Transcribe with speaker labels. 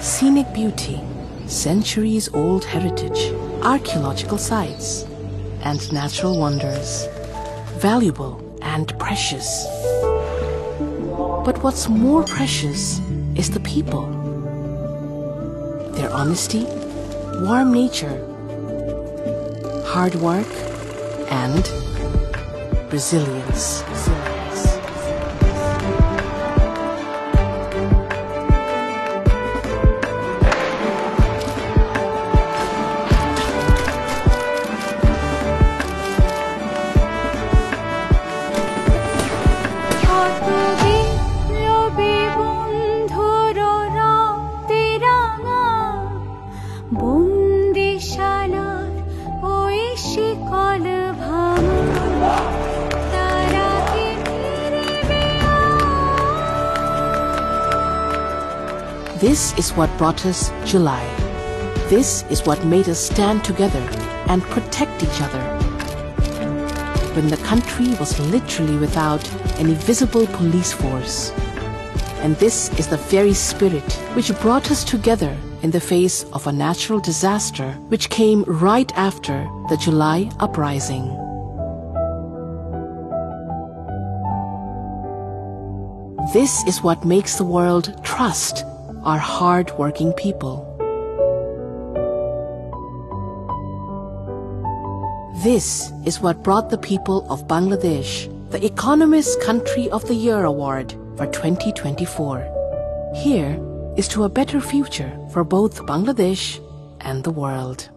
Speaker 1: Scenic beauty, centuries-old heritage, archaeological sites, and natural wonders, valuable and precious. But what's more precious is the people. Their honesty, warm nature, hard work, and resilience. This is what brought us July. This is what made us stand together and protect each other. When the country was literally without any visible police force. And this is the very spirit which brought us together in the face of a natural disaster which came right after the July uprising. This is what makes the world trust our hard-working people. This is what brought the people of Bangladesh the Economist Country of the Year Award for 2024. Here is to a better future for both Bangladesh and the world.